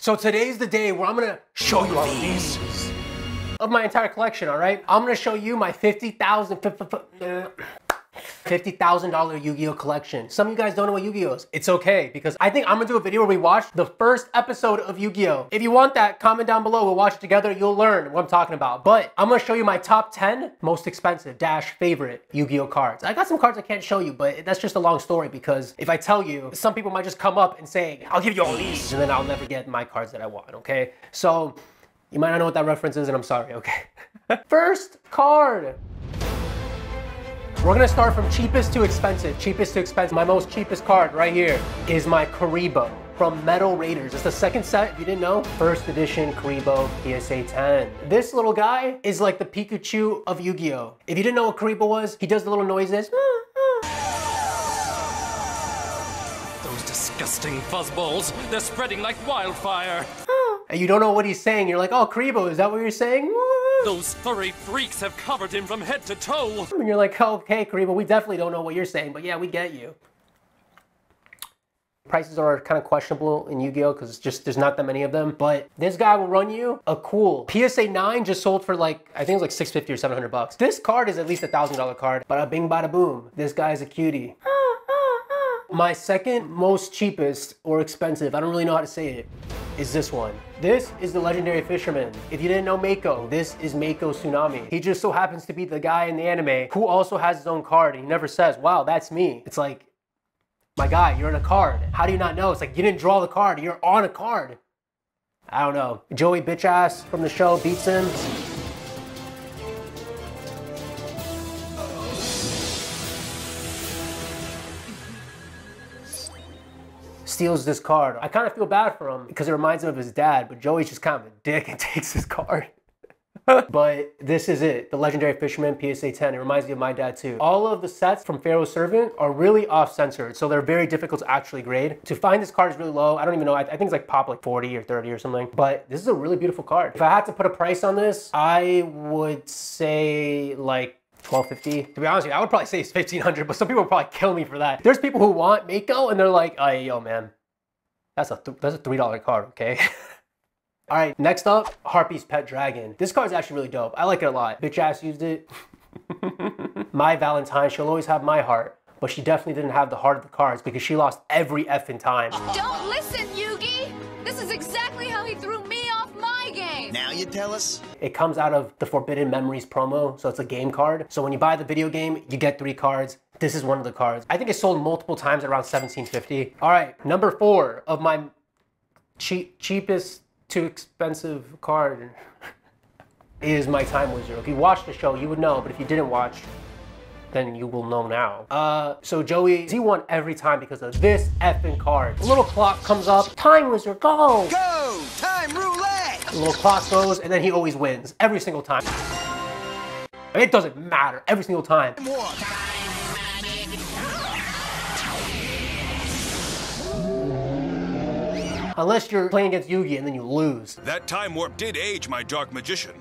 So today's the day where I'm gonna show you all of these of my entire collection, all right? I'm gonna show you my $50,000 Yu-Gi-Oh collection. Some of you guys don't know what Yu-Gi-Oh is. It's okay, because I think I'm gonna do a video where we watch the first episode of Yu-Gi-Oh. If you want that, comment down below. We'll watch it together. You'll learn what I'm talking about. But I'm gonna show you my top 10 most expensive / favorite Yu-Gi-Oh cards. I got some cards I can't show you, but that's just a long story, because if I tell you, some people might just come up and say, I'll give you all these, and then I'll never get my cards that I want, okay? So you might not know what that reference is, and I'm sorry, okay? First card. We're gonna start from cheapest to expensive. Cheapest to expensive. My most cheapest card right here is my Kuriboh from Metal Raiders. It's the second set, if you didn't know. First edition Kuriboh PSA 10. This little guy is like the Pikachu of Yu-Gi-Oh! If you didn't know what Kuriboh was, he does the little noises. Those disgusting fuzzballs, they're spreading like wildfire. And you don't know what he's saying. You're like, oh, Kuriboh, is that what you're saying? Those furry freaks have covered him from head to toe. And you're like, okay, Kuriboh, we definitely don't know what you're saying, but yeah, we get you. Prices are kind of questionable in Yu-Gi-Oh! Because there's not that many of them. But this guy will run you a cool PSA 9 just sold for like, I think it was like 650 or 700 bucks. This card is at least $1,000 card. Bada bing, bada boom. This guy's a cutie. My second most cheapest or expensive, I don't really know how to say it, is this one. This is the Legendary Fisherman. If you didn't know Mako, this is Mako Tsunami. He just so happens to be the guy in the anime who also has his own card, and he never says, wow, that's me. It's like, my guy, you're in a card. How do you not know? It's like, you didn't draw the card, you're on a card. I don't know. Joey Bitchass from the show beats him. Steals this card. I kind of feel bad for him because it reminds him of his dad, but Joey's just kind of a dick and takes his card. But this is it, the Legendary Fisherman PSA 10. It reminds me of my dad too. All of the sets from Pharaoh's Servant are really off-censored, so they're very difficult to actually grade. To find this card is really low. I don't even know, I think it's like pop like 40 or 30 or something, but this is a really beautiful card. If I had to put a price on this, I would say like $1,250. To be honest with you, I would probably say it's $1,500, but some people would probably kill me for that. There's people who want Mako and they're like, hey, yo, man, that's a $3 card, okay? All right, next up, Harpy's Pet Dragon. This card's actually really dope. I like it a lot. Bitch ass used it. My Valentine, she'll always have my heart, but she definitely didn't have the heart of the cards because she lost every effing time. Don't listen, Yugi! This is exactly how he threw me off my game! Now you tell us? It comes out of the Forbidden Memories promo, so it's a game card. So when you buy the video game, you get 3 cards. This is one of the cards. I think it sold multiple times at around $17.50. All right, number 4 of my cheapest to expensive card is my Time Wizard. If you watched the show, you would know, but if you didn't watch, then you will know now. So Joey, he won every time because of this effing card. A little clock comes up, Time Wizard, go! Go! Time roulette! A little clock goes, and then he always wins, every single time. It doesn't matter, every single time. Unless you're playing against Yugi and then you lose. That time warp did age my Dark Magician.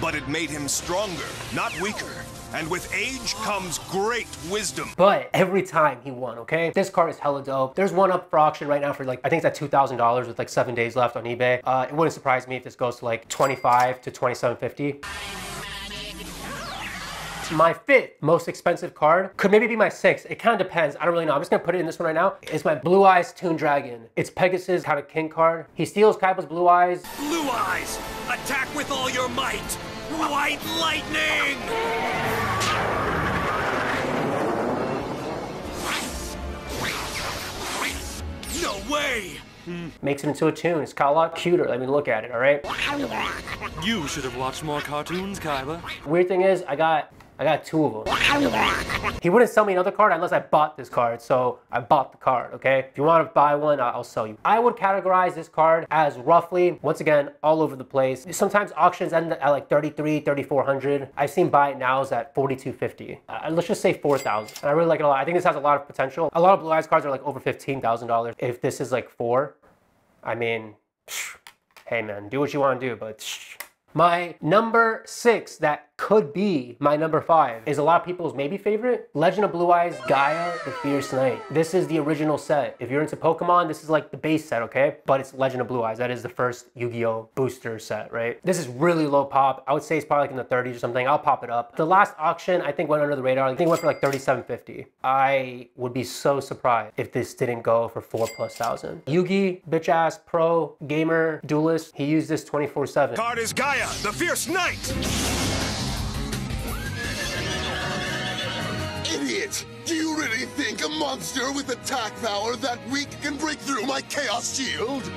But it made him stronger, not weaker. And with age comes great wisdom. But every time he won, okay? This card is hella dope. There's one up for auction right now for like, I think it's at $2,000 with like 7 days left on eBay. It wouldn't surprise me if this goes to like $25 to $27.50. My 5th most expensive card could maybe be my 6th. It kind of depends. I don't really know. I'm just gonna put it in this one right now. It's my Blue Eyes Toon Dragon. It's Pegasus kind of king card. He steals Kaiba's Blue Eyes. Blue Eyes, attack with all your might. White lightning! No way! Makes it into a tune. It's got a lot cuter. Let me look at it, all right? You should have watched more cartoons, Kaiba. Weird thing is, I got 2 of them. He wouldn't sell me another card unless I bought this card, so I bought the card, okay? If you want to buy one, I'll sell you. I would categorize this card as roughly, once again, all over the place. Sometimes auctions end at like $3,300, $3,400. I've seen buy it nows at $4,250. Let's just say $4,000. And I really like it a lot. I think this has a lot of potential. A lot of Blue Eyes cards are like over $15,000. If this is like 4, I mean, hey man, do what you want to do, but my number 6 that could be my number 5. Is a lot of people's maybe favorite. Legend of Blue Eyes, Gaia the Fierce Knight. This is the original set. If you're into Pokemon, this is like the base set, okay? But it's Legend of Blue Eyes. That is the first Yu-Gi-Oh! Booster set, right? This is really low pop. I would say it's probably like in the 30s or something. I'll pop it up. The last auction, I think, went under the radar. I think it went for like $37.50. I would be so surprised if this didn't go for $4,000+. Yugi, bitch ass, pro, gamer, duelist, he used this 24/7. Card is Gaia, the Fierce Knight! Idiot! Do you really think a monster with attack power that weak can break through my Chaos Shield?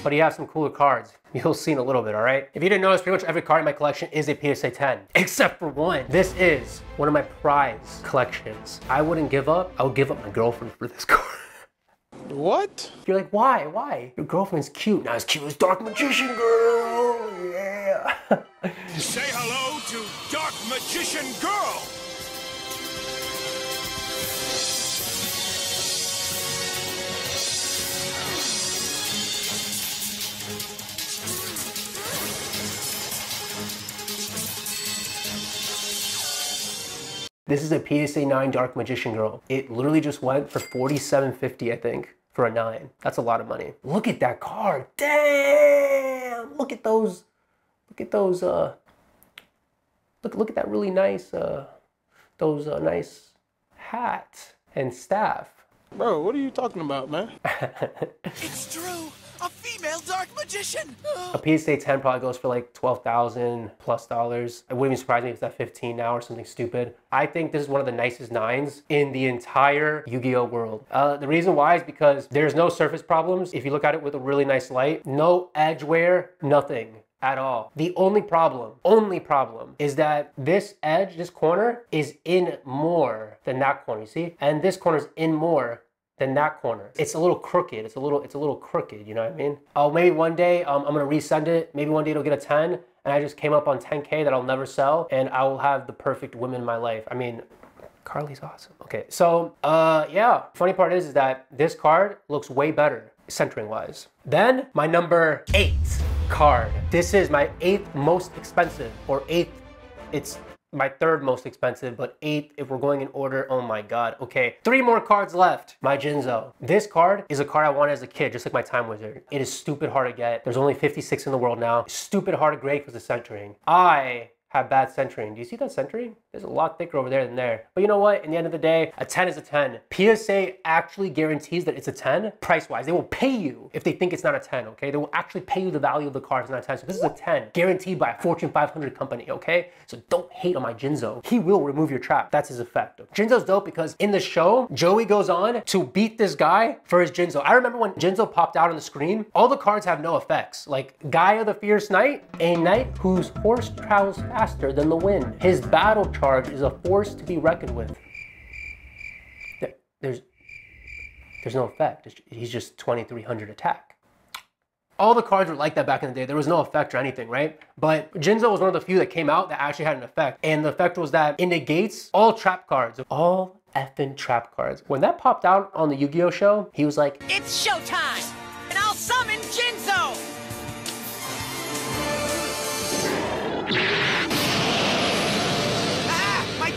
But he has some cooler cards. You'll see in a little bit, all right? If you didn't notice, pretty much every card in my collection is a PSA 10, except for one. This is one of my prize collections. I wouldn't give up. I would give up my girlfriend for this card. What? You're like, why? Why? Your girlfriend's cute. Not as cute as Dark Magician Girl. Yeah. Say hello to Dark Magician Girl! This is a PSA 9 Dark Magician Girl. It literally just went for $47.50, I think, for a 9. That's a lot of money. Look at that card. Damn! Look at those. Look at those. Look at that really nice. Those nice hat and staff. Bro, what are you talking about, man? It's true! A female dark magician! A PSA 10 probably goes for like $12,000+. It wouldn't even surprise me if it's at 15 now or something stupid. I think this is one of the nicest 9s in the entire Yu-Gi-Oh world. The reason why is because there's no surface problems. If you look at it with a really nice light, no edge wear, nothing at all. The only problem is that this edge, this corner is in more than that corner, you see? And this corner is in more than that corner. It's a little crooked. It's a little crooked, you know what I mean? Oh, maybe one day I'm gonna resend it. Maybe one day it'll get a 10 and I just came up on 10K that I'll never sell and I will have the perfect woman in my life. I mean, Carly's awesome. Okay, so yeah, funny part is that this card looks way better centering wise. Then my number 8 card. This is my 8th most expensive, or 8th, it's my 3rd most expensive, but 8th if we're going in order. Oh my god. Okay, 3 more cards left. My Jinzo. This card is a card I wanted as a kid, just like my Time Wizard. It is stupid hard to get. There's only 56 in the world now. Stupid hard to grade because of centering. I have bad centering. Do you see that centering? There's a lot thicker over there than there. But you know what? In the end of the day, a 10 is a 10. PSA actually guarantees that it's a 10 price-wise. They will pay you if they think it's not a 10, okay? They will actually pay you the value of the card. It's not a 10. So this is a 10, guaranteed by a Fortune 500 company, okay? So don't hate on my Jinzo. He will remove your trap. That's his effect. Jinzo's dope because in the show, Joey goes on to beat this guy for his Jinzo. I remember when Jinzo popped out on the screen, all the cards have no effects. Like Gaia the Fierce Knight, a knight whose horse travels faster than the wind. His battle charge is a force to be reckoned with. There's no effect. He's just 2300 attack. All the cards were like that back in the day. There was no effect or anything, right? But Jinzo was one of the few that came out that actually had an effect. And the effect was that it negates all trap cards. All effing trap cards. When that popped out on the Yu-Gi-Oh show, he was like, It's showtime! And I'll summon Jinzo!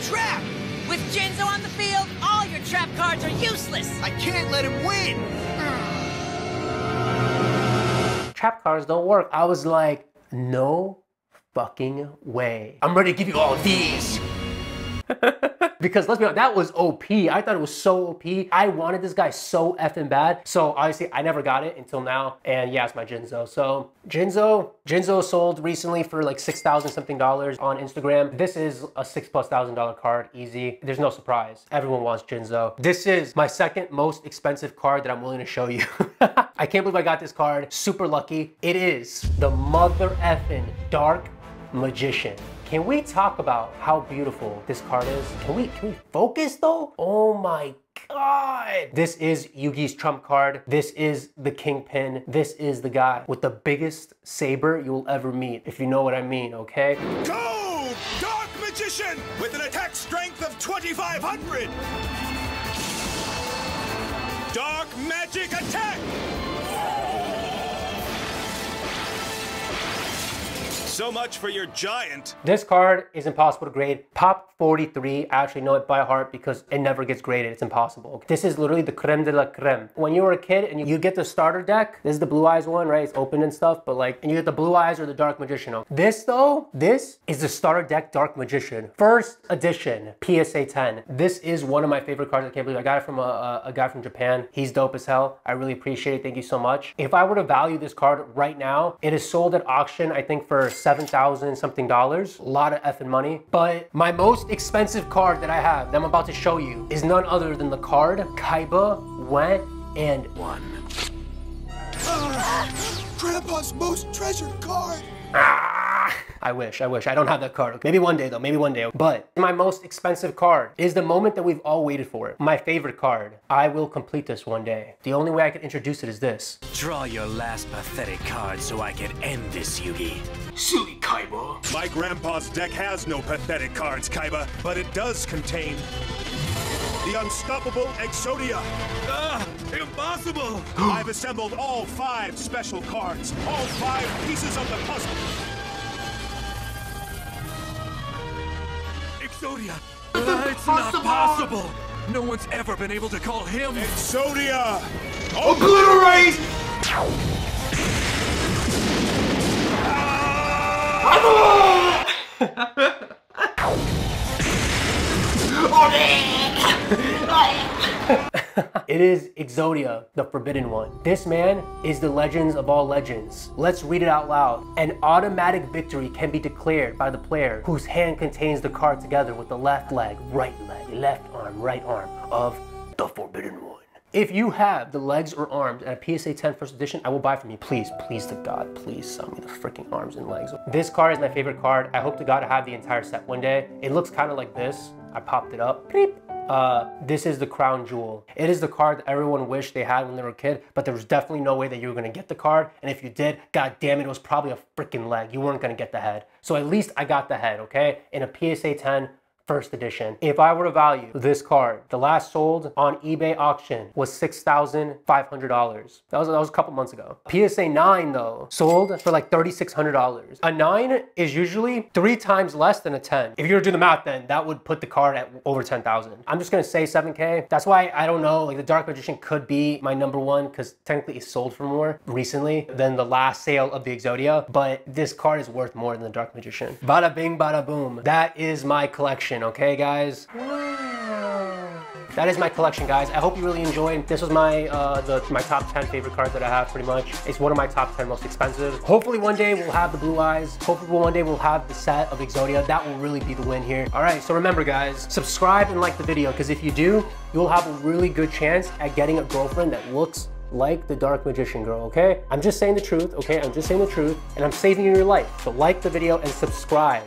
Trap! With Jinzo on the field, all your trap cards are useless! I can't let him win! trap cards don't work. I was like, no fucking way. I'm ready to give you all of these. Because let's be honest, that was OP. I thought it was so OP. I wanted this guy so effing bad. So obviously I never got it until now. And yeah, it's my Jinzo. So Jinzo sold recently for like $6,000 something on Instagram. This is a $6,000+ card, easy. There's no surprise. Everyone wants Jinzo. This is my 2nd most expensive card that I'm willing to show you. I can't believe I got this card. Super lucky. It is the mother effing Dark Magician. Can we talk about how beautiful this card is? Can we focus though? Oh my God. This is Yugi's trump card. This is the Kingpin. This is the guy with the biggest saber you'll ever meet, if you know what I mean, okay? Go! Dark Magician with an attack strength of 2,500! Dark Magic Attack! So much for your giant. This card is impossible to grade. Pop 43, I actually know it by heart because it never gets graded. It's impossible. This is literally the creme de la creme. When you were a kid and you get the starter deck, this is the Blue Eyes one, right? It's open and stuff, but like, and you get the Blue Eyes or the Dark Magician. This though, this is the starter deck Dark Magician. First edition, PSA 10. This is one of my favorite cards. I can't believe I got it from a guy from Japan. He's dope as hell. I really appreciate it. Thank you so much. If I were to value this card right now, it is sold at auction, I think for $7,000 something. A lot of effing money. But my most expensive card that I have that I'm about to show you is none other than the card Kaiba Went and Won. Grandpa's most treasured card. I wish. I don't have that card. Maybe one day though, maybe one day. But my most expensive card is the moment that we've all waited for. My favorite card. I will complete this one day. The only way I can introduce it is this. Draw your last pathetic card so I can end this, Yugi. Silly Kaiba. My grandpa's deck has no pathetic cards, Kaiba, but it does contain the unstoppable Exodia. Impossible! I've assembled all 5 special cards, all 5 pieces of the puzzle. Exodia! It's not possible! No one's ever been able to call him Exodia! Obliterate! It is Exodia, the Forbidden One. This man is the legends of all legends. Let's read it out loud. An automatic victory can be declared by the player whose hand contains the card together with the left leg, left arm, right arm of the Forbidden One. If you have the legs or arms at a PSA 10 first edition, I will buy from you. Please, please to God, please sell me the freaking arms and legs. This card is my favorite card. I hope to God to have the entire set one day. It looks kind of like this. I popped it up. Beep. This is the crown jewel. It is the card that everyone wished they had when they were a kid, but there was definitely no way that you were gonna get the card. And if you did, God damn it, it was probably a freaking leg. You weren't gonna get the head. So at least I got the head, okay? In a PSA 10 first edition. If I were to value this card, the last sold on eBay auction was $6,500. That was a couple months ago. PSA 9 though, sold for like $3,600. A 9 is usually 3 times less than a 10. If you were to do the math then, that would put the card at over 10,000. I'm just gonna say 7K. That's why I don't know, like the Dark Magician could be my number one because technically it sold for more recently than the last sale of the Exodia, but this card is worth more than the Dark Magician. Bada bing, bada boom. That is my collection. Okay, guys. That is my collection, guys. I hope you really enjoyed. This was my my top 10 favorite cards that I have, pretty much. It's one of my top 10 most expensive. Hopefully one day we'll have the Blue Eyes. Hopefully one day we'll have the set of Exodia. That will really be the win here. All right, so remember, guys, subscribe and like the video, because if you do, you'll have a really good chance at getting a girlfriend that looks like the Dark Magician girl, okay? I'm just saying the truth, okay? I'm just saying the truth, and I'm saving you your life. So like the video and subscribe.